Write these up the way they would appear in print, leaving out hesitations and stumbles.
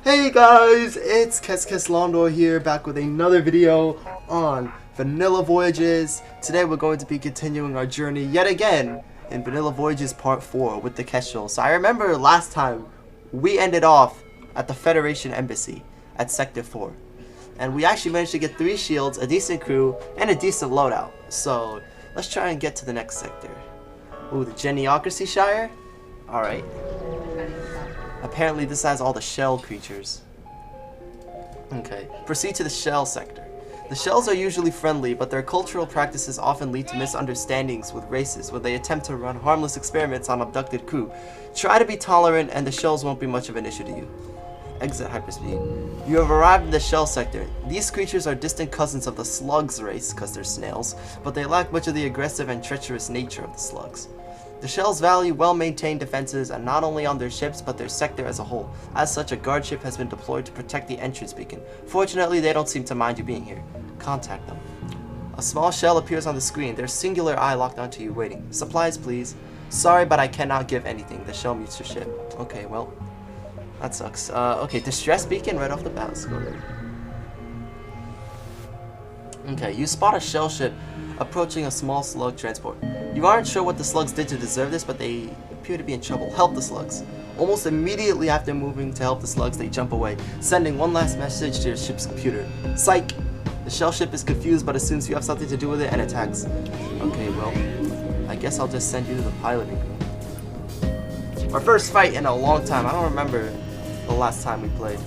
Hey guys, it's Kestrel here, back with another video on Vanilla Voyages. Today we're going to be continuing our journey yet again in Vanilla Voyages Part 4 with the Kestrel. So I remember last time we ended off at the Federation Embassy at Sector 4. And we actually managed to get 3 shields, a decent crew, and a decent loadout. So let's try and get to the next sector. Ooh, the Geniocracy Shire? Alright. Apparently this has all the shell creatures. Okay, proceed to the shell sector. The shells are usually friendly, but their cultural practices often lead to misunderstandings with races when they attempt to run harmless experiments on abducted crew. Try to be tolerant and the shells won't be much of an issue to you. Exit hyperspeed. You have arrived in the shell sector. These creatures are distant cousins of the slugs race, because they're snails, but they lack much of the aggressive and treacherous nature of the slugs. The shells value well-maintained defenses, and not only on their ships, but their sector as a whole. As such, a guard ship has been deployed to protect the entrance beacon. Fortunately, they don't seem to mind you being here. Contact them. A small shell appears on the screen, their singular eye locked onto you, waiting. Supplies, please. Sorry, but I cannot give anything. The shell mutes your ship. Okay, well, that sucks. Okay, distress beacon right off the bat. Let's go there. Okay, you spot a shell ship approaching a small slug transport. You aren't sure what the slugs did to deserve this, but they appear to be in trouble. Help the slugs. Almost immediately after moving to help the slugs, they jump away, sending one last message to your ship's computer. Psych! The shell ship is confused but assumes you have something to do with it and attacks. Okay, well, I guess I'll just send you to the piloting room. Our first fight in a long time. I don't remember the last time we played.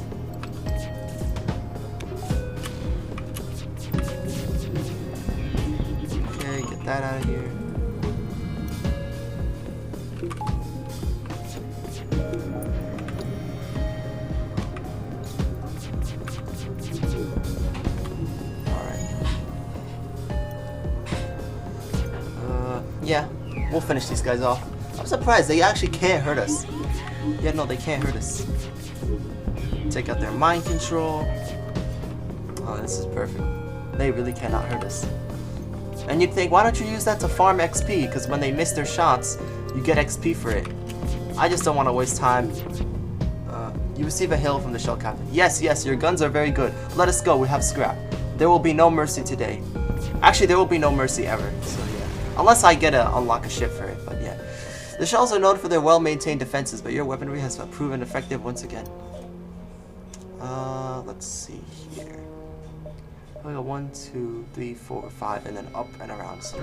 Okay, get that out of here. Yeah, we'll finish these guys off. I'm surprised they actually can't hurt us. Yeah, no, they can't hurt us. Take out their mind control. Oh, this is perfect. They really cannot hurt us. And you'd think, why don't you use that to farm XP? Because when they miss their shots, you get XP for it. I just don't want to waste time. You receive a hail from the shell captain. Yes, yes, your guns are very good. Let us go, we have scrap. There will be no mercy today. Actually, there will be no mercy ever. So yeah. Unless I get to unlock a ship for it, but yeah. The shells are known for their well-maintained defenses, but your weaponry has proven effective once again. Let's see here. We got 1, 2, 3, 4, 5, and then up and around, so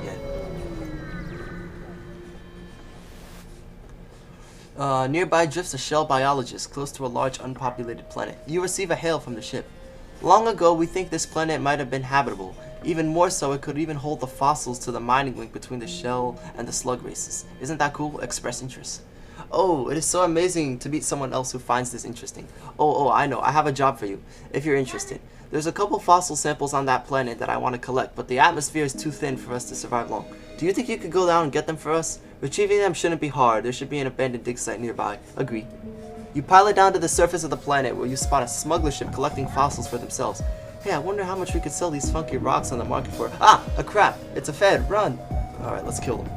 yeah. Nearby drifts a shell biologist close to a large unpopulated planet. You receive a hail from the ship. Long ago, we think this planet might have been habitable. Even more so, it could even hold the fossils to the mining link between the shell and the slug races. Isn't that cool? Express interest. Oh, it is so amazing to meet someone else who finds this interesting. Oh, I know. I have a job for you, if you're interested. There's a couple fossil samples on that planet that I want to collect, but the atmosphere is too thin for us to survive long. Do you think you could go down and get them for us? Retrieving them shouldn't be hard. There should be an abandoned dig site nearby. Agree. You pilot down to the surface of the planet where you spot a smuggler ship collecting fossils for themselves. Hey, I wonder how much we could sell these funky rocks on the market for. Ah, a crap! It's a Fed. Run! Alright, let's kill them.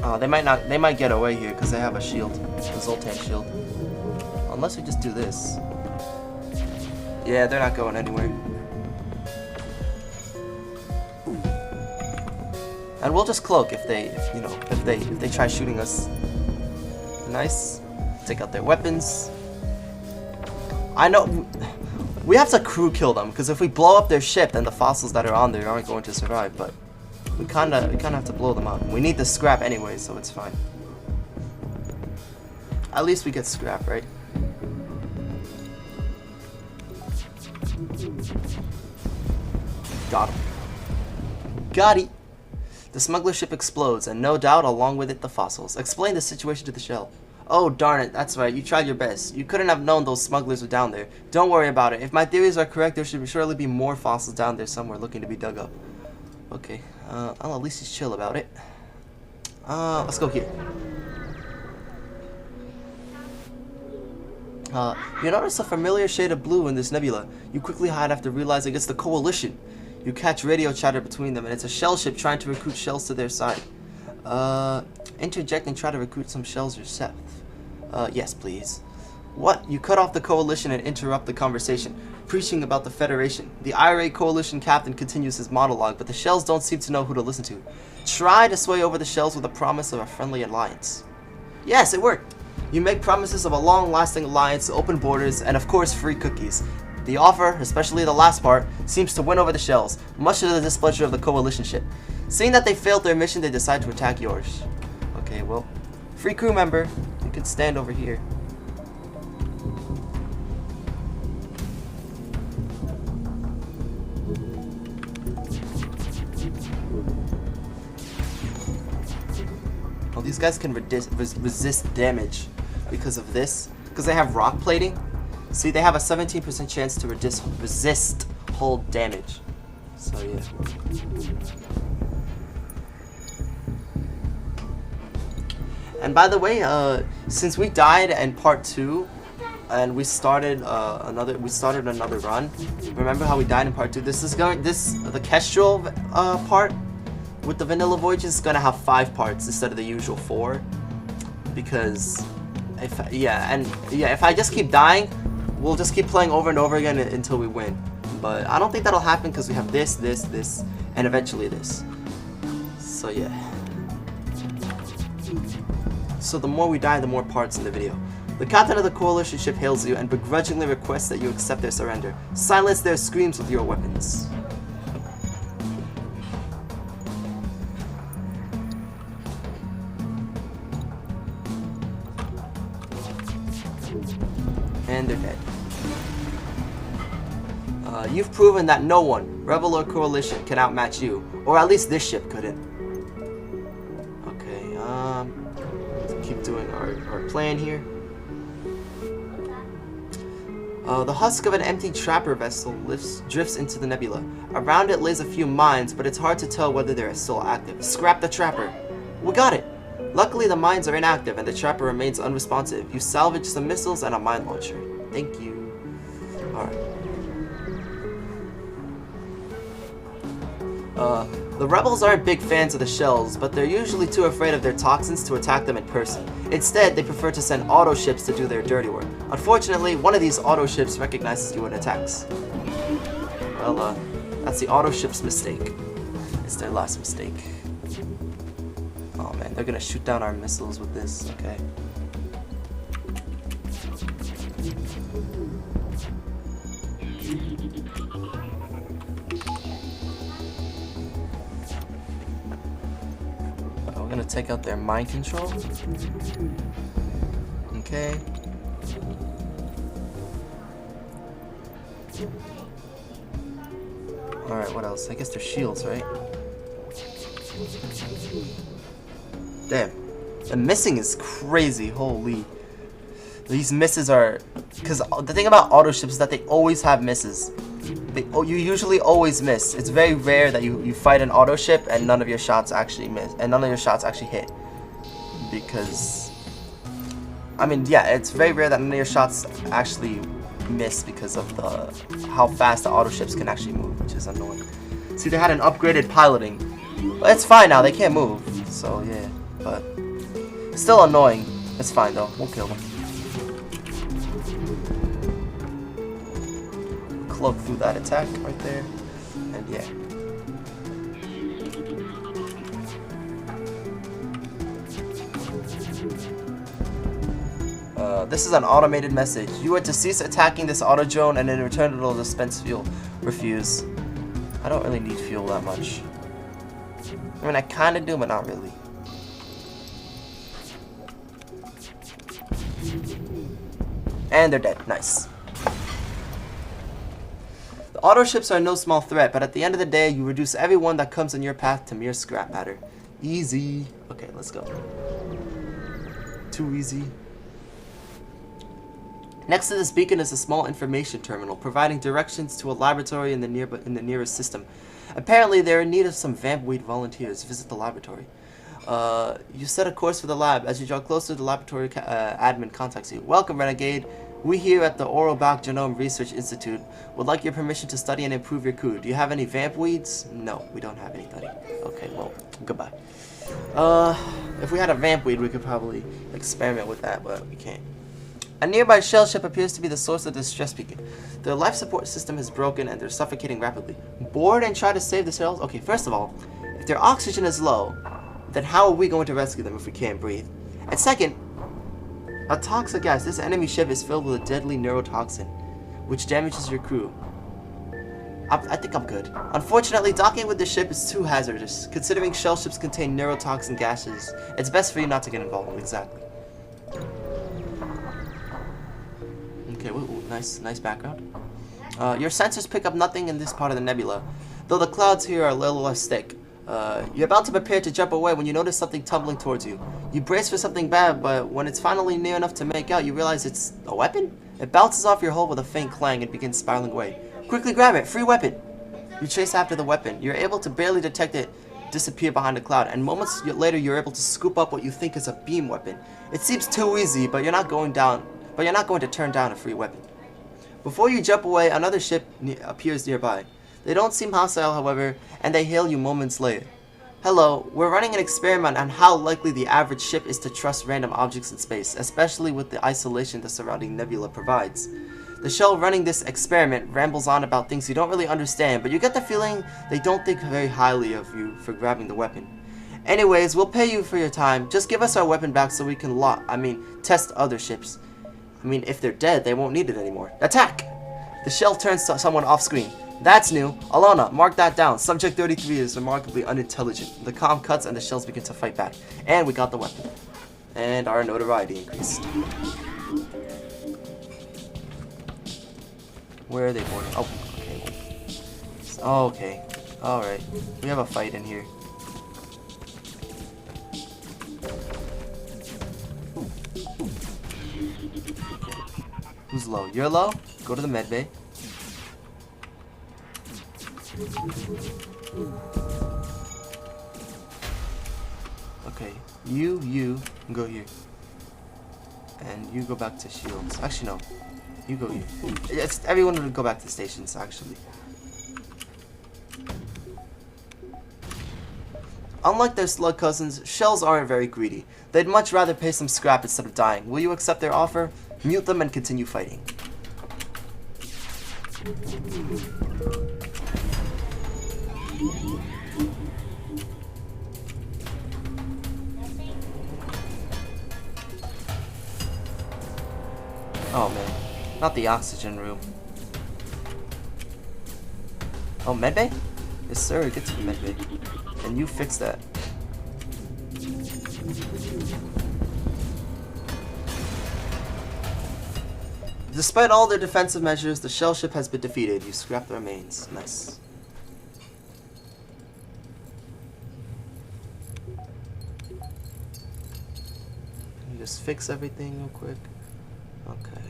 Oh, they might get away here because they have a shield. The Zoltan shield. Unless we just do this. Yeah, they're not going anywhere. And we'll just cloak if they try shooting us. Nice. Take out their weapons. I know we have to crew kill them because if we blow up their ship, then the fossils that are on there aren't going to survive. But we kinda have to blow them up. We need the scrap anyway, so it's fine. At least we get scrap, right? Got him. Got it. The smuggler ship explodes, and no doubt, along with it, the fossils. Explain the situation to the shell. Oh, darn it, that's right, you tried your best. You couldn't have known those smugglers were down there. Don't worry about it. If my theories are correct, there should surely be more fossils down there somewhere looking to be dug up. Okay, I'll at least just chill about it. Let's go here. You notice a familiar shade of blue in this nebula. You quickly hide after realizing it's the Coalition. You catch radio chatter between them, and it's a shell ship trying to recruit shells to their side. Interject and try to recruit some shells yourself. Yes, please. What? You cut off the coalition and interrupt the conversation, preaching about the Federation. The irate coalition captain continues his monologue, but the shells don't seem to know who to listen to. Try to sway over the shells with a promise of a friendly alliance. Yes, it worked. You make promises of a long-lasting alliance, open borders, and of course free cookies. The offer, especially the last part, seems to win over the shells, much to the displeasure of the coalition ship. Seeing that they failed their mission, they decide to attack yours. Okay, well, free crew member, you can stand over here. Well, these guys can resist damage because of this, because they have rock plating. See, they have a 17% chance to resist hull damage. So yeah. And by the way, since we died in part 2, and we started another run. Remember how we died in part 2? The Kestrel part with the vanilla voyages is gonna have 5 parts instead of the usual 4, because if I just keep dying, we'll just keep playing over and over again until we win. But I don't think that'll happen because we have this, and eventually this. So yeah. So the more we die, the more parts in the video. The captain of the coalition ship hails you and begrudgingly requests that you accept their surrender. Silence their screams with your weapons. And they're dead. You've proven that no one, rebel or coalition, can outmatch you, or at least this ship couldn't. Okay, let's keep doing our plan here. The husk of an empty trapper vessel drifts into the nebula. Around it lays a few mines, but it's hard to tell whether they are still active. Scrap the trapper. We got it! Luckily, the mines are inactive and the trapper remains unresponsive. You salvage some missiles and a mine launcher. Thank you. Alright. The rebels aren't big fans of the shells, but they're usually too afraid of their toxins to attack them in person. Instead, they prefer to send auto ships to do their dirty work. Unfortunately, one of these auto ships recognizes you and attacks. Well, that's the auto ship's mistake. It's their last mistake. Oh man, they're gonna shoot down our missiles with this, okay. We're gonna take out their mind control. Okay. Alright, what else? I guess they're shields, right? Damn. The missing is crazy, holy. These misses are... Because the thing about auto ships is that they always have misses. You usually always miss. It's very rare that you fight an auto ship and none of your shots actually miss. And none of your shots actually hit. Because... I mean, yeah, it's very rare that none of your shots actually miss because of how fast the auto ships can actually move, which is annoying. See, they had an upgraded piloting. But it's fine now, they can't move. So, yeah. But still annoying. It's fine though. We'll kill them. Cloak through that attack right there. And yeah. This is an automated message. You are to cease attacking this auto drone and in return it'll dispense fuel. Refuse. I don't really need fuel that much. I mean, I kinda do, but not really. And they're dead. Nice. The auto ships are no small threat, but at the end of the day, you reduce everyone that comes in your path to mere scrap matter. Easy. Okay, let's go. Too easy. Next to this beacon is a small information terminal, providing directions to a laboratory in the nearest system. Apparently, they're in need of some vampweed volunteers. Visit the laboratory. You set a course for the lab. As you draw closer, the laboratory admin contacts you. Welcome, Renegade. We here at the Orobak Genome Research Institute would like your permission to study and improve your crew. Do you have any vampweeds? No, we don't have any, buddy. Okay, well, goodbye. If we had a vamp weed, we could probably experiment with that, but we can't. A nearby shell ship appears to be the source of this stress beacon. Their life support system is broken and they're suffocating rapidly. Bored and try to save the shells? Okay, first of all, if their oxygen is low, then how are we going to rescue them if we can't breathe? And second, a toxic gas. This enemy ship is filled with a deadly neurotoxin, which damages your crew. I think I'm good. Unfortunately, docking with the ship is too hazardous. Considering shell ships contain neurotoxin gases, it's best for you not to get involved. Exactly. Okay, ooh, nice background. Your sensors pick up nothing in this part of the nebula, though the clouds here are a little less thick. You're about to prepare to jump away when you notice something tumbling towards you. You brace for something bad, but when it's finally near enough to make out, you realize it's a weapon? It bounces off your hull with a faint clang and begins spiraling away. Quickly grab it! Free weapon! You chase after the weapon. You're able to barely detect it disappear behind a cloud, and moments later you're able to scoop up what you think is a beam weapon. It seems too easy, but you're not going to turn down a free weapon. Before you jump away, another ship appears nearby. They don't seem hostile, however, and they hail you moments later. Hello, we're running an experiment on how likely the average ship is to trust random objects in space, especially with the isolation the surrounding nebula provides. The shell running this experiment rambles on about things you don't really understand, but you get the feeling they don't think very highly of you for grabbing the weapon. Anyways, we'll pay you for your time. Just give us our weapon back so we can test other ships. If they're dead, they won't need it anymore. Attack! The shell turns to someone off screen. That's new. Alona, mark that down. Subject 33 is remarkably unintelligent. The comm cuts and the shells begin to fight back. And we got the weapon. And our notoriety increased. Where are they boarding? Oh, okay. Oh, okay. Alright. We have a fight in here. Who's low? You're low? Go to the med bay. Okay. You go here. And you go back to shields. Actually, no. You go here. Everyone would go back to stations, actually. Unlike their slug cousins, shells aren't very greedy. They'd much rather pay some scrap instead of dying. Will you accept their offer? Mute them and continue fighting. Oh man, not the oxygen room. Oh, medbay? Yes sir, get to the medbay. Can you fix that? Despite all their defensive measures, the shell ship has been defeated. You scrap the remains. Nice. You just fix everything real quick. Okay.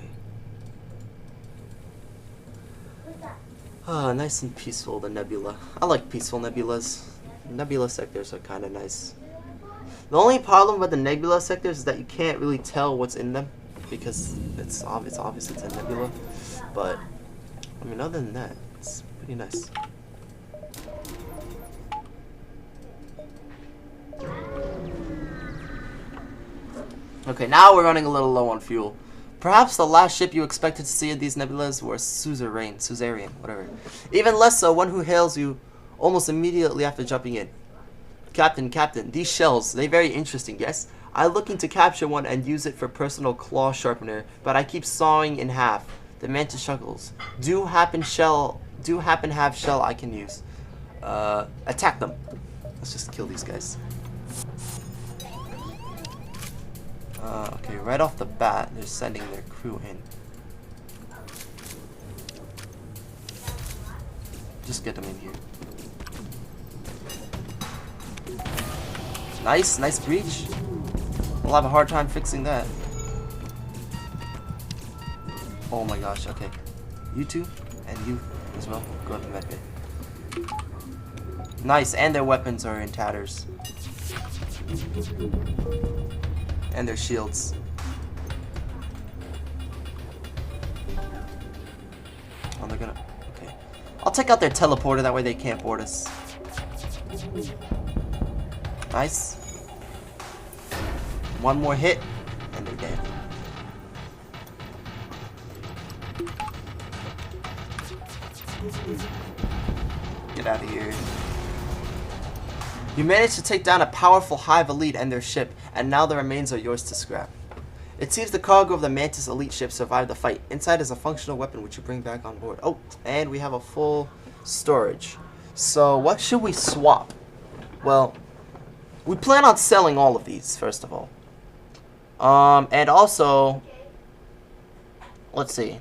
Ah, nice and peaceful, the nebula. I like peaceful nebulas. Nebula sectors are kind of nice. The only problem with the nebula sectors is that you can't really tell what's in them, because it's obvious it's a nebula. But, other than that, it's pretty nice. Okay, now we're running a little low on fuel. Perhaps the last ship you expected to see in these nebulas was Suzerain, whatever. Even less so, one who hails you almost immediately after jumping in. Captain, these shells, they're very interesting, yes? I'm looking to capture one and use it for personal claw sharpener, but I keep sawing in half. The mantis chuckles. Do happen have shell I can use. Attack them. Let's just kill these guys. Okay, right off the bat, they're sending their crew in. Just get them in here. Nice breach. We'll have a hard time fixing that. Oh my gosh, okay. You two, and you as well, go to the medbay. Nice, and their weapons are in tatters. And their shields. Oh, they're gonna... Okay. I'll take out their teleporter, that way they can't board us. Nice. One more hit, and they're dead. Get out of here. You managed to take down a powerful Hive elite and their ship, and now the remains are yours to scrap. It seems the cargo of the Mantis elite ship survived the fight. Inside is a functional weapon which you bring back on board. Oh, and we have a full storage. So what should we swap? Well, we plan on selling all of these, first of all. And also, let's see.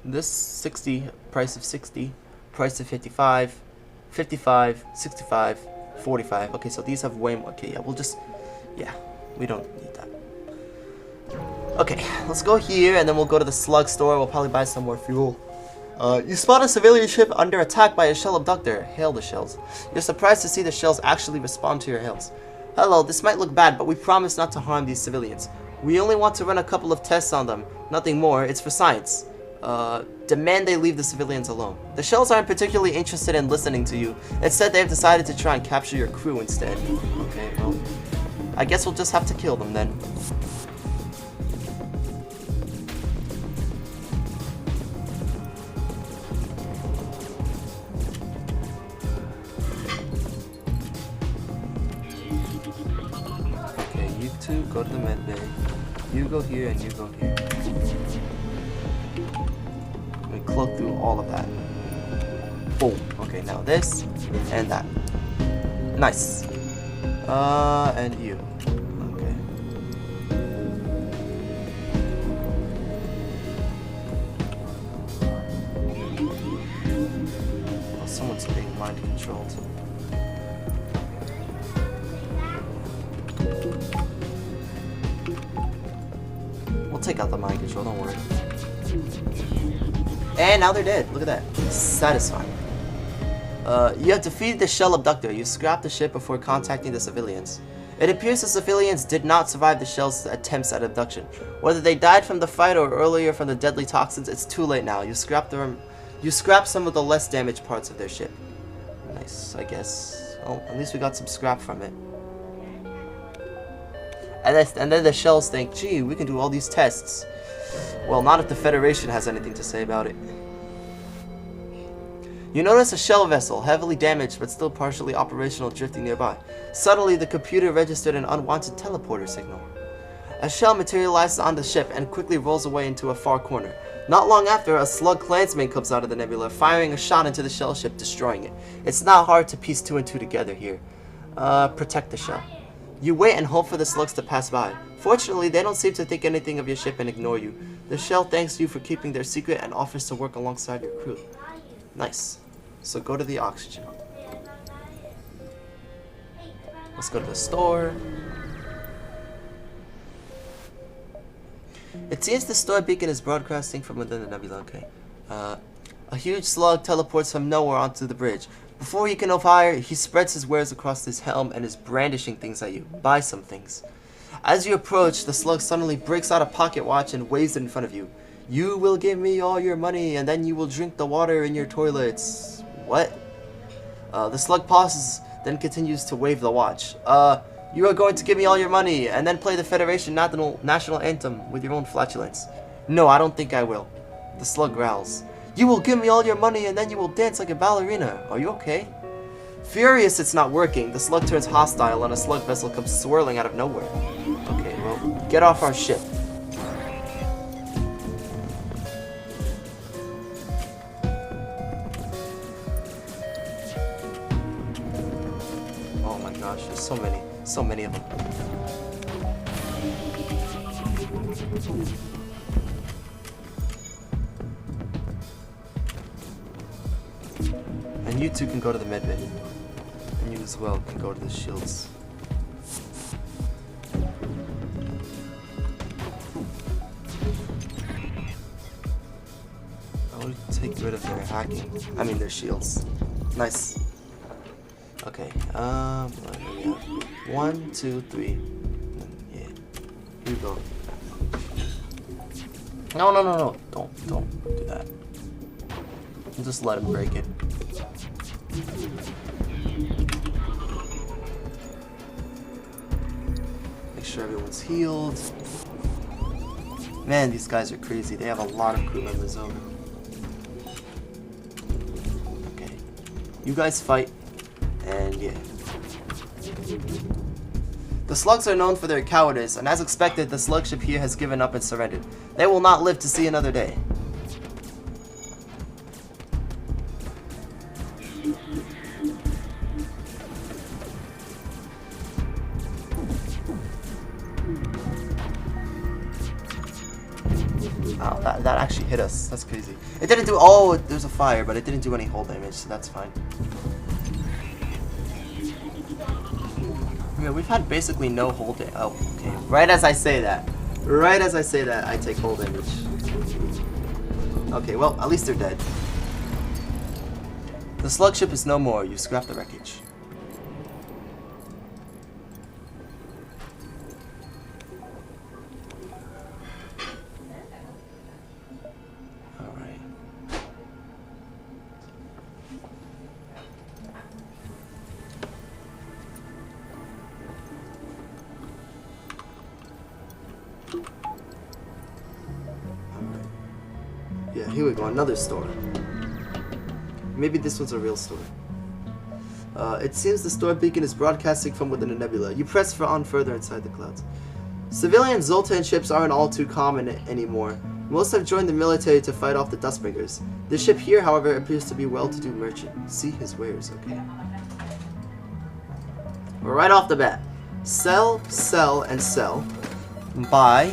This 60, price of 60, price of 55, 55, 65, 45. Okay, so these have way more. Okay, yeah, we'll just, yeah, we don't need that. Okay, let's go here, and then we'll go to the slug store. We'll probably buy some more fuel. You spot a civilian ship under attack by a shell abductor. Hail the shells. You're surprised to see the shells actually respond to your hails. Hello, this might look bad, but we promise not to harm these civilians. We only want to run a couple of tests on them. Nothing more. It's for science. Demand they leave the civilians alone. The shells aren't particularly interested in listening to you. Instead, they've decided to try and capture your crew instead. Okay, well, I guess we'll just have to kill them then. Okay, you two go to the med bay. You go here and you go here. Cloak through all of that. Boom. Okay, now this and that. Nice. And you. Okay. Oh, someone's being mind controlled. We'll take out the mind control, don't worry. And now they're dead. Look at that. Satisfying. You have defeated the shell abductor. You scrapped the ship before contacting the civilians. It appears the civilians did not survive the shell's attempts at abduction. Whether they died from the fight or earlier from the deadly toxins, it's too late now. You scrapped some of the less damaged parts of their ship. Nice, I guess. Oh, at least we got some scrap from it. And then the shells think, gee, we can do all these tests. Well, not if the Federation has anything to say about it. You notice a shell vessel, heavily damaged but still partially operational, drifting nearby. Suddenly, the computer registered an unwanted teleporter signal. A shell materializes on the ship and quickly rolls away into a far corner. Not long after, a slug clansman comes out of the nebula, firing a shot into the shell ship, destroying it. It's not hard to piece two and two together here. Protect the shell. You wait and hope for the slugs to pass by. Fortunately, they don't seem to think anything of your ship and ignore you. The shell thanks you for keeping their secret and offers to work alongside your crew. Nice. So go to the oxygen. Let's go to the store. It seems the store beacon is broadcasting from within the nebula. Okay. A huge slug teleports from nowhere onto the bridge. Before he can fire, he spreads his wares across his helm and is brandishing things at you. Buy some things. As you approach, the slug suddenly breaks out a pocket watch and waves it in front of you. You will give me all your money and then you will drink the water in your toilets. What? The slug pauses, then continues to wave the watch. You are going to give me all your money and then play the Federation national anthem with your own flatulence. No, I don't think I will. The slug growls. You will give me all your money and then you will dance like a ballerina. Are you okay? Furious it's not working, the slug turns hostile and a slug vessel comes swirling out of nowhere. Okay, well, get off our ship. Oh my gosh, there's so many of them. And you two can go to the med bay. And you as well can go to the shields. I would take rid of their hacking. I mean their shields. Nice. Okay, what do we have? 1, 2, 3. Yeah. Here we go. No. Don't do that. Just let him break it. Make sure everyone's healed. Man, these guys are crazy. They have a lot of crew members over. Okay. You guys fight. And yeah. The slugs are known for their cowardice, and as expected, the slug ship here has given up and surrendered. They will not live to see another day. Oh, that actually hit us. That's crazy. It didn't do... Oh, there's a fire, but it didn't do any hull damage, so that's fine. Yeah, we've had basically no hull damage. Oh, okay. Right as I say that. Right as I say that, I take hull damage. Okay, well, at least they're dead. The slug ship is no more. You scrap the wreckage. Yeah, here we go, another store. Maybe this one's a real store. It seems the store beacon is broadcasting from within a nebula. You press on further inside the clouds. Civilian Zoltan ships aren't all too common anymore. Most have joined the military to fight off the Dustbringers. This ship here, however, appears to be a well-to-do merchant. See his wares, okay. Right off the bat. Sell, sell, and sell. Buy.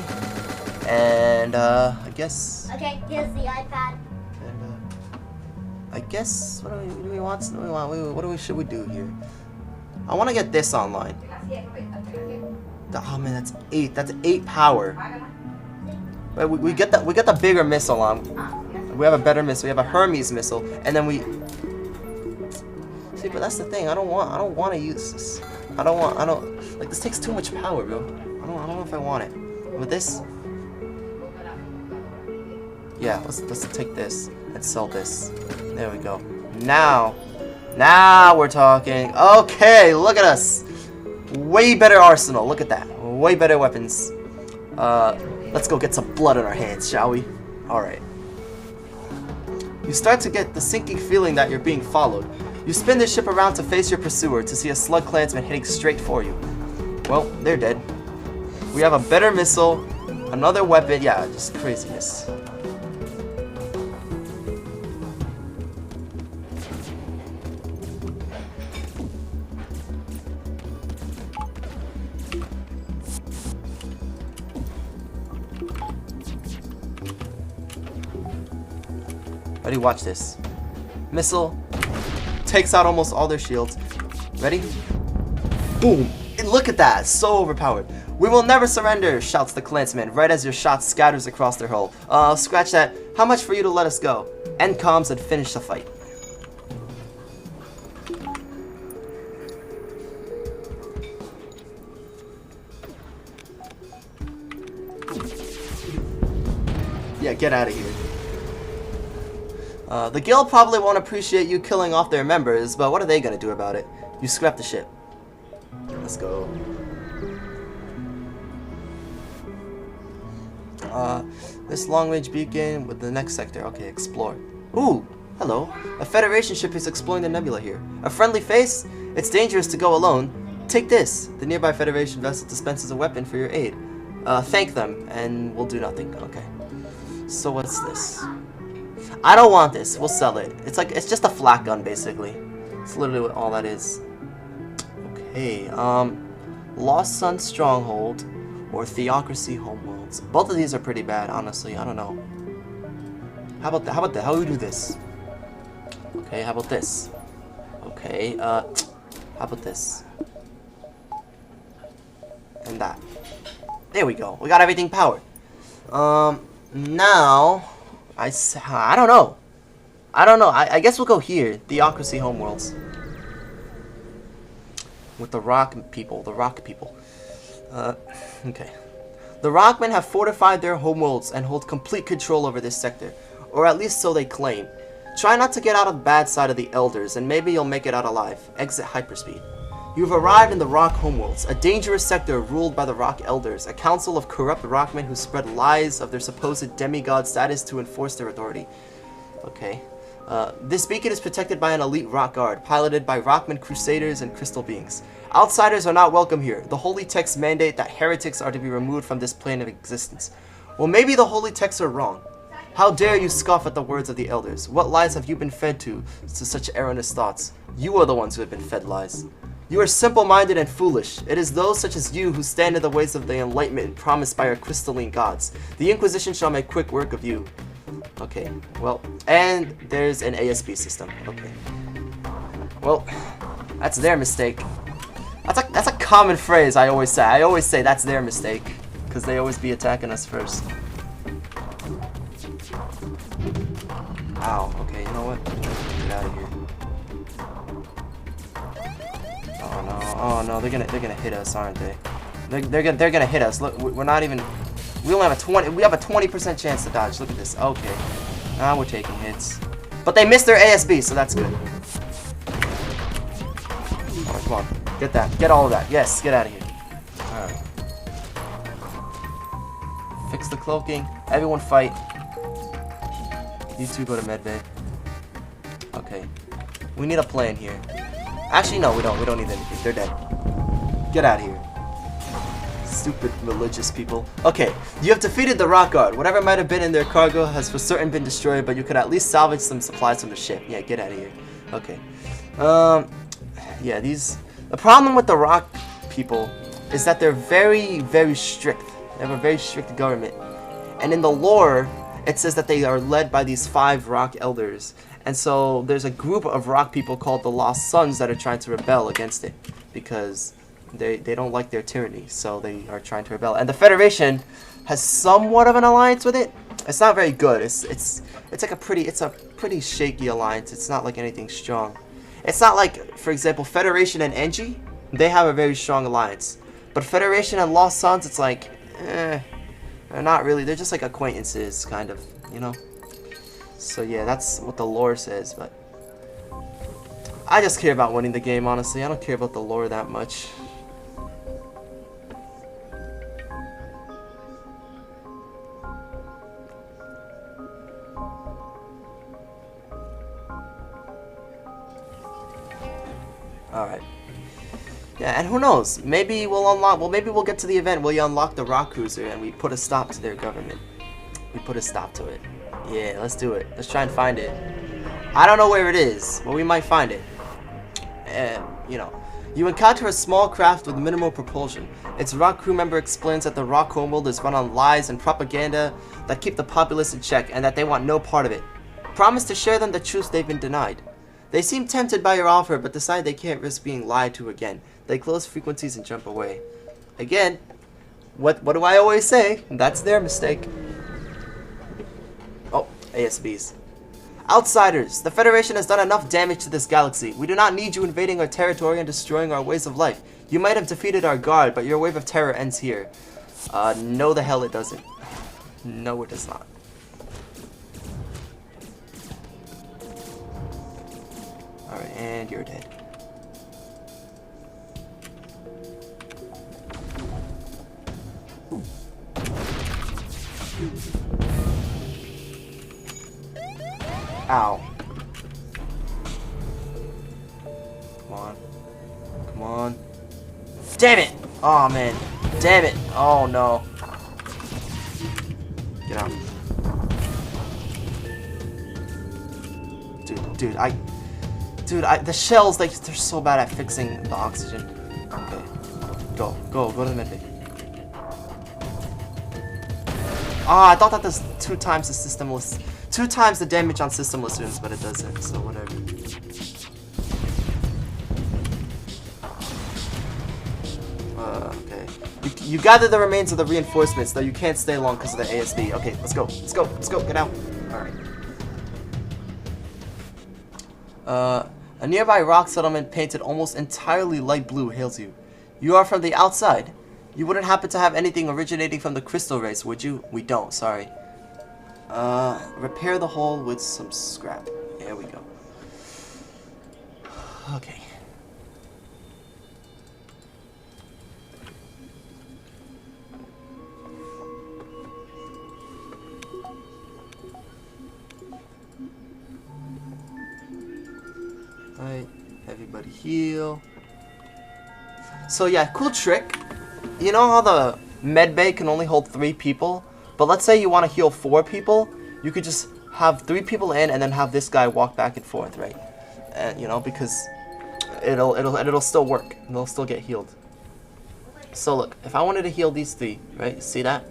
And, I guess... Okay, here's the iPad. And, I guess... What do we want? What should we do here? I want to get this online. Oh man, that's 8. That's 8 power. But we get the bigger missile on. We have a better missile. We have a Hermes missile, and then we... See, but that's the thing. I don't want to use this. Like, this takes too much power, bro. I don't know if I want it. With this... Yeah, let's take this and sell this. There we go. Now we're talking. Okay, look at us. Way better arsenal. Look at that. Way better weapons. Let's go get some blood on our hands, shall we? Alright. You start to get the sinking feeling that you're being followed. You spin the ship around to face your pursuer to see a slug clansman heading straight for you. Well, they're dead. We have a better missile, another weapon. Yeah, just craziness. Ready? Watch this. Missile takes out almost all their shields. Ready? Boom! And look at that! So overpowered. We will never surrender! Shouts the clansman right as your shot scatters across their hull. Scratch that. How much for you to let us go? End comms and finish the fight. Yeah, get out of here. The guild probably won't appreciate you killing off their members, but what are they gonna do about it? You scrap the ship. Let's go. This long-range beacon with the next sector. Okay, explore. Ooh, hello. A Federation ship is exploring the nebula here. A friendly face? It's dangerous to go alone. Take this. The nearby Federation vessel dispenses a weapon for your aid. Thank them, and we'll do nothing. Okay. So what's this? I don't want this. We'll sell it. It's just a flak gun, basically. It's literally what all that is. Okay. Lost Sun Stronghold or Theocracy Homeworlds. Both of these are pretty bad, honestly. I don't know. How do we do this? Okay. How about this? Okay. How about this? And that. There we go. We got everything powered. Now. I don't know. I guess we'll go here. Theocracy Homeworlds. With the rock people. Okay. The Rockmen have fortified their homeworlds and hold complete control over this sector. Or at least so they claim. Try not to get out of the bad side of the Elders, and maybe you'll make it out alive. Exit hyperspeed. You've arrived in the Rock Homeworlds, a dangerous sector ruled by the Rock Elders, a council of corrupt rockmen who spread lies of their supposed demigod status to enforce their authority. Okay. This beacon is protected by an elite rock guard, piloted by rockmen, crusaders, and crystal beings. Outsiders are not welcome here. The holy texts mandate that heretics are to be removed from this plane of existence. Well, maybe the holy texts are wrong. How dare you scoff at the words of the elders? What lies have you been fed to such erroneous thoughts? You are the ones who have been fed lies. You are simple-minded and foolish. It is those such as you who stand in the ways of the enlightenment promised by our crystalline gods. The Inquisition shall make quick work of you. Okay, well, and there's an ASB system. Okay. Well, that's their mistake. That's a common phrase I always say. I always say that's their mistake, because they always be attacking us first. Ow, okay, you know what? Get out of here. Oh no, they're gonna hit us, aren't they? They're gonna hit us. Look, we're not even. We only have a 20% chance to dodge. Look at this. Okay, now we're taking hits, but they missed their ASB, so that's good. Alright, come on, get that, get all of that. Yes, get out of here. All right, fix the cloaking. Everyone fight. You two go to medbay. Okay, we need a plan here. Actually, no, we don't. We don't need anything. They're dead. Get out of here. Stupid religious people. Okay, you have defeated the Rock Guard. Whatever might have been in their cargo has for certain been destroyed, but you could at least salvage some supplies from the ship. Yeah, get out of here. Okay. Yeah, the problem with the Rock people is that they're very, very strict. They have a very strict government. And in the lore, it says that they are led by these 5 Rock Elders. And so there's a group of rock people called the Lost Sons that are trying to rebel against it because they don't like their tyranny, so they are trying to rebel. And the Federation has somewhat of an alliance with it. It's not very good. It's like a pretty shaky alliance. It's not like anything strong. It's not like, for example, Federation and Engie, they have a very strong alliance. But Federation and Lost Sons, it's like, they're not really. They're just like acquaintances, kind of, you know. So yeah, that's what the lore says, but I just care about winning the game, honestly. I don't care about the lore that much. Alright. Yeah, and who knows? Maybe we'll unlock, well, maybe we'll get to the event where you unlock the Rock Cruiser and we put a stop to their government. We put a stop to it. Yeah, let's do it. Let's try and find it. I don't know where it is, but we might find it. And, you know, you encounter a small craft with minimal propulsion. Its Rock crew member explains that the Rock homeworld is run on lies and propaganda that keep the populace in check and that they want no part of it. Promise to share them the truths they've been denied. They seem tempted by your offer, but decide they can't risk being lied to again. They close frequencies and jump away. Again, what do I always say? That's their mistake. Oh, ASBs. Outsiders, the Federation has done enough damage to this galaxy. We do not need you invading our territory and destroying our ways of life. You might have defeated our guard, but your wave of terror ends here. No the hell it doesn't. No it does not. Alright, and you're dead. Ow. Come on. Come on. Damn it! Oh man. Damn it. Oh no. Get out. Dude, the shells, like, they're so bad at fixing the oxygen. Okay. Go to the medbay. Ah, I thought that does 2 times the systemless, 2 times the damage on systemless units, but it doesn't, so whatever. Okay. You gather the remains of the reinforcements, though you can't stay long because of the ASB. Okay, let's go, get out. Alright. A nearby rock settlement painted almost entirely light blue hails you. You are from the outside. You wouldn't happen to have anything originating from the crystal race, would you? We don't, sorry. Repair the hull with some scrap. There we go. Okay. Alright, everybody heal. So yeah, cool trick. You know how the med bay can only hold 3 people? But let's say you want to heal 4 people, you could just have 3 people in and then have this guy walk back and forth, right? And you know, because it'll still work. They'll still get healed. So look, if I wanted to heal these 3, right? See that?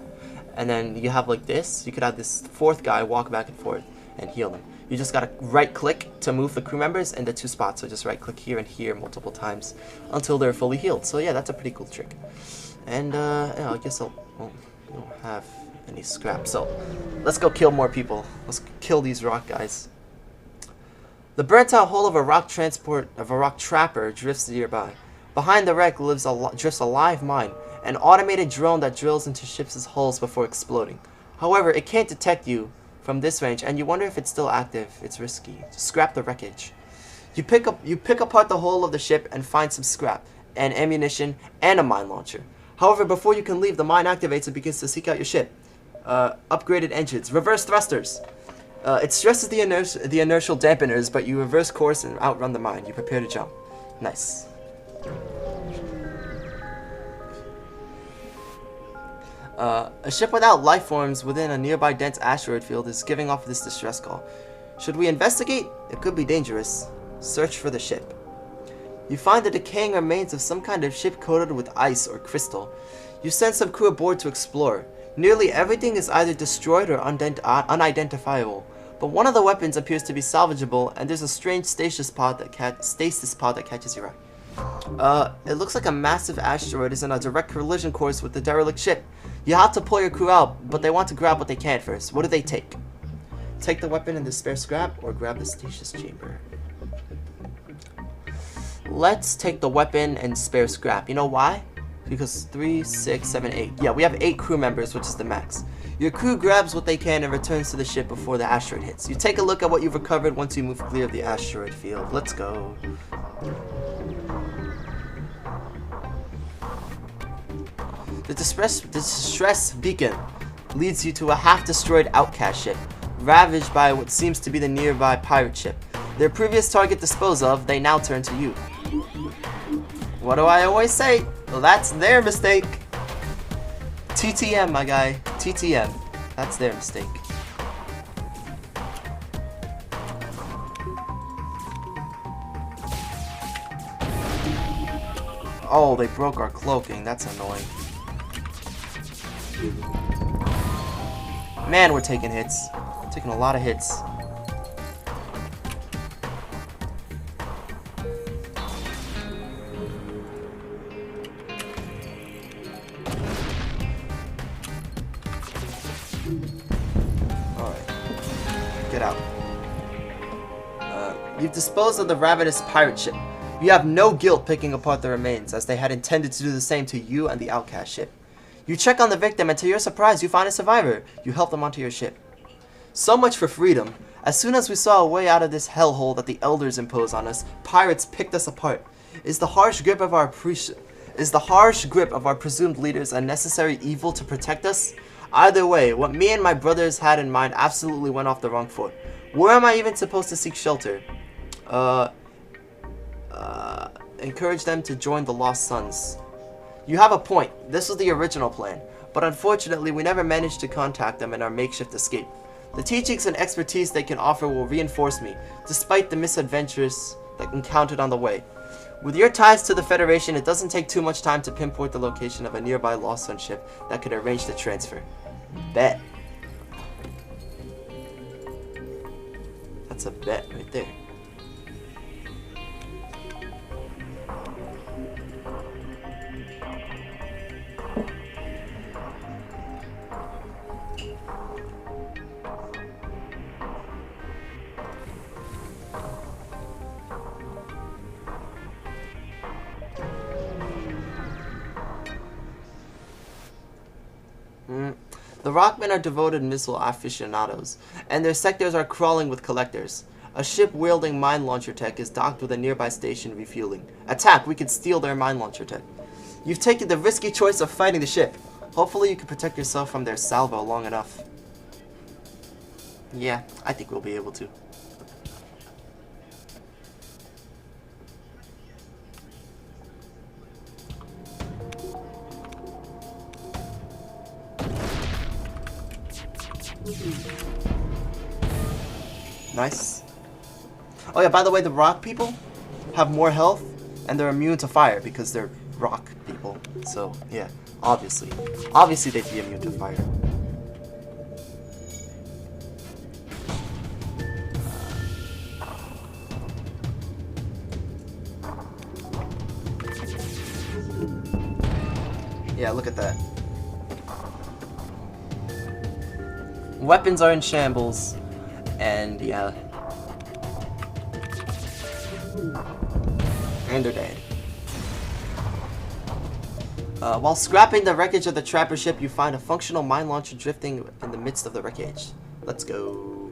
And then you have like this, you could have this 4th guy walk back and forth and heal them. You just gotta right click to move the crew members in the 2 spots. So just right click here and here multiple times until they're fully healed. So yeah, that's a pretty cool trick. And yeah, I guess we don't have any scrap. So let's go kill more people. Let's kill these rock guys. The burnt out hull of a rock trapper drifts nearby. Behind the wreck drifts a live mine, an automated drone that drills into ships' hulls before exploding. However, it can't detect you from this range, and you wonder if it's still active. It's risky. Scrap the wreckage. You pick apart the hull of the ship and find some scrap, and ammunition, and a mine launcher. However, before you can leave, the mine activates and begins to seek out your ship. Upgraded engines, reverse thrusters. It stresses the inertial dampeners, but you reverse course and outrun the mine. You prepare to jump. Nice. A ship without life forms within a nearby dense asteroid field is giving off this distress call. Should we investigate? It could be dangerous. Search for the ship. You find the decaying remains of some kind of ship coated with ice or crystal. You send some crew aboard to explore. Nearly everything is either destroyed or unidentifiable, but one of the weapons appears to be salvageable, and there's a strange stasis pod that catches your eye. It looks like a massive asteroid is in a direct collision course with the derelict ship. You have to pull your crew out, but they want to grab what they can first. What do they take? Take the weapon and the spare scrap, or grab the stasis chamber. Let's take the weapon and spare scrap. You know why? Because 3, 6, 7, 8. Yeah, we have 8 crew members, which is the max. Your crew grabs what they can and returns to the ship before the asteroid hits. You take a look at what you've recovered once you move clear of the asteroid field. Let's go. The distress beacon leads you to a half-destroyed outcast ship, ravaged by what seems to be the nearby pirate ship. Their previous target disposed of, they now turn to you. What do I always say? Well, that's their mistake. TTM, my guy. TTM. That's their mistake. Oh, they broke our cloaking. That's annoying. Man, we're taking hits. Taking a lot of hits. Get out. You've disposed of the ravenous pirate ship. You have no guilt picking apart the remains, as they had intended to do the same to you and the outcast ship. You check on the victim, and to your surprise, you find a survivor. You help them onto your ship. So much for freedom. As soon as we saw a way out of this hellhole that the elders imposed on us, pirates picked us apart. Is the harsh grip of our presumed leaders a necessary evil to protect us? Either way, what me and my brothers had in mind absolutely went off the wrong foot. Where am I even supposed to seek shelter? Encourage them to join the Lost Sons. You have a point. This was the original plan, but unfortunately we never managed to contact them in our makeshift escape. The teachings and expertise they can offer will reinforce me, despite the misadventures that encountered on the way. With your ties to the Federation, it doesn't take too much time to pinpoint the location of a nearby Lost Sun ship that could arrange the transfer. Bet. That's a bet right there. The Rockmen are devoted missile aficionados, and their sectors are crawling with collectors. A ship wielding mine launcher tech is docked with a nearby station refueling. Attack! We can steal their mine launcher tech. You've taken the risky choice of fighting the ship. Hopefully you can protect yourself from their salvo long enough. Yeah, I think we'll be able to. Nice. Oh yeah, by the way, the rock people have more health and they're immune to fire because they're rock people. So yeah, obviously they'd be immune to fire. Yeah, look at that. Weapons are in shambles, and yeah. And they're dead. While scrapping the wreckage of the trapper ship, you find a functional mine launcher drifting in the midst of the wreckage. Let's go.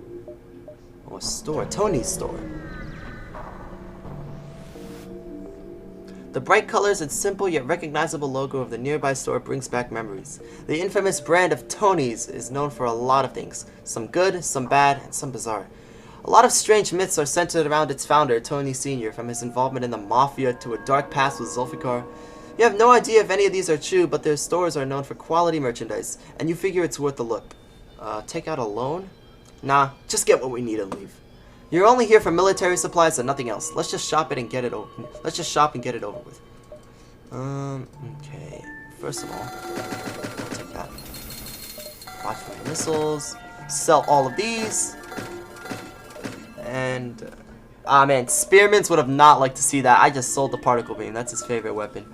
Oh, a store. Tony's store. The bright colors and simple yet recognizable logo of the nearby store brings back memories. The infamous brand of Tony's is known for a lot of things. Some good, some bad, and some bizarre. A lot of strange myths are centered around its founder, Tony Sr., from his involvement in the Mafia to a dark past with Zulfikar. You have no idea if any of these are true, but their stores are known for quality merchandise, and you figure it's worth a look. Take out a loan? Nah, just get what we need and leave. You're only here for military supplies and nothing else. Let's just shop it and get it over. Let's just shop and get it over with. Okay. First of all, I'll take that. Buy for missiles. Sell all of these. And man, Spearmint's would have not liked to see that. I just sold the particle beam. That's his favorite weapon.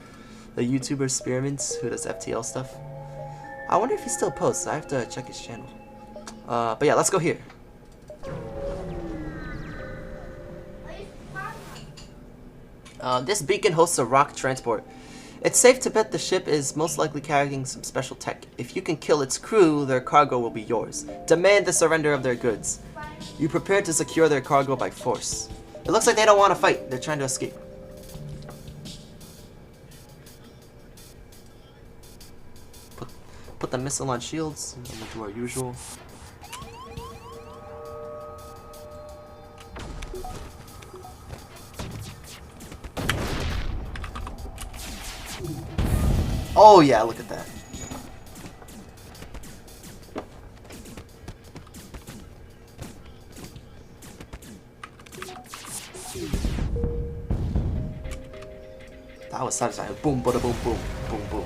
The YouTuber Spearmint, who does FTL stuff. I wonder if he still posts. I have to check his channel. But yeah, let's go here. This beacon hosts a rock transport. It's safe to bet the ship is most likely carrying some special tech. If you can kill its crew, their cargo will be yours. Demand the surrender of their goods. You prepare to secure their cargo by force. It looks like they don't want to fight. They're trying to escape. Put the missile on shields. And we'll do our usual. Oh yeah, look at that. That was satisfying. Boom, bada, boom, boom, boom, boom.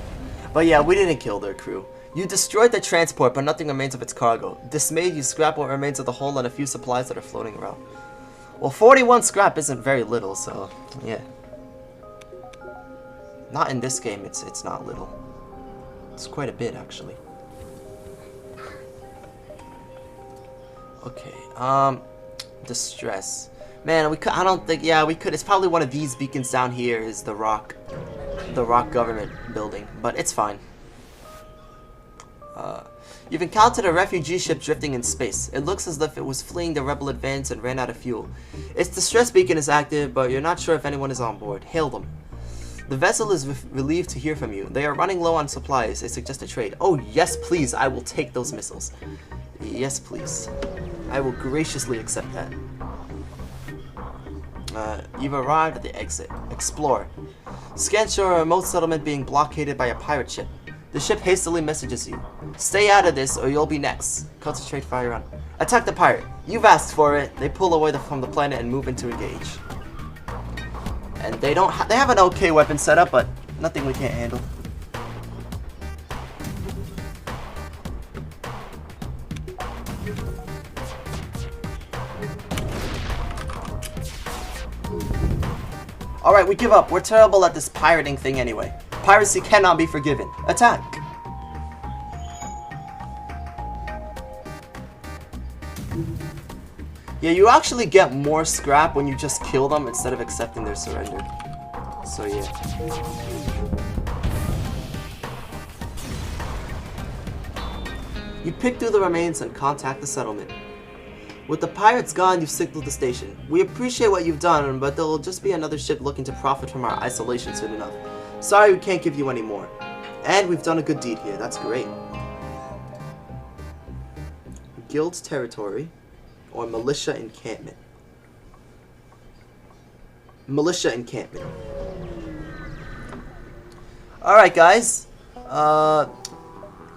But yeah, we didn't kill their crew. You destroyed the transport, but nothing remains of its cargo. Dismayed, you scrap what remains of the hull and a few supplies that are floating around. Well, 41 scrap isn't very little, so yeah. Not in this game, it's not little. It's quite a bit, actually. Okay, distress. Man, we could, I don't think, yeah, we could, it's probably one of these beacons down here is the rock government building, but it's fine. You've encountered a refugee ship drifting in space. It looks as if it was fleeing the rebel advance and ran out of fuel. Its distress beacon is active, but you're not sure if anyone is on board. Hail them. The vessel is relieved to hear from you. They are running low on supplies. They suggest a trade. Oh, yes, please. I will take those missiles. Yes, please. I will graciously accept that. You've arrived at the exit. Explore. Scan shore, a remote settlement being blockaded by a pirate ship. The ship hastily messages you. Stay out of this or you'll be next. Concentrate fire on. Attack the pirate. You've asked for it. They pull away from the planet and move in to engage. And they don't. They have an okay weapon setup, but nothing we can't handle. Alright, we give up. We're terrible at this pirating thing anyway. Piracy cannot be forgiven. Attack! Yeah, you actually get more scrap when you just kill them instead of accepting their surrender. So yeah. You pick through the remains and contact the settlement. With the pirates gone, you've signaled the station. We appreciate what you've done, but there will just be another ship looking to profit from our isolation soon enough. Sorry we can't give you any more. And we've done a good deed here, that's great. Guild territory, or militia encampment. Militia encampment. Alright guys.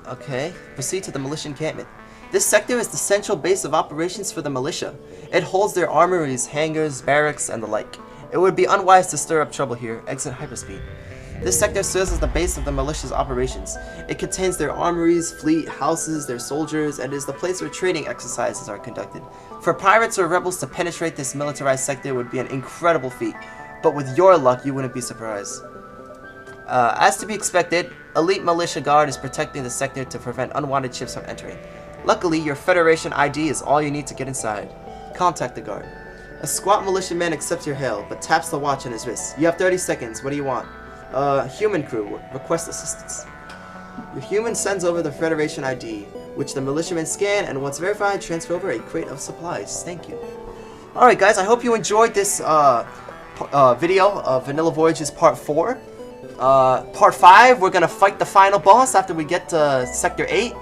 Okay, proceed to the militia encampment. This sector is the central base of operations for the militia. It holds their armories, hangars, barracks, and the like. It would be unwise to stir up trouble here. Exit hyperspeed. This sector serves as the base of the militia's operations. It contains their armories, fleet, houses, their soldiers, and is the place where training exercises are conducted. For pirates or rebels to penetrate this militarized sector would be an incredible feat, but with your luck, you wouldn't be surprised. As to be expected, elite militia guard is protecting the sector to prevent unwanted ships from entering. Luckily, your Federation ID is all you need to get inside. Contact the guard. A squat militiaman accepts your hail, but taps the watch on his wrist. You have 30 seconds. What do you want? Human crew. Request assistance. Your human sends over the Federation ID, which the militiamen scan, and once verified, transfer over a crate of supplies. Thank you. Alright guys, I hope you enjoyed this video of Vanilla Voyages Part 4. Part 5, we're gonna fight the final boss after we get to Sector 8.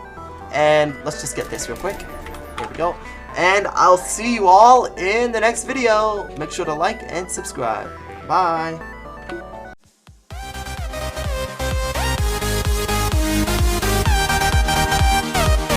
And let's just get this real quick. Here we go. And I'll see you all in the next video. Make sure to like and subscribe. Bye.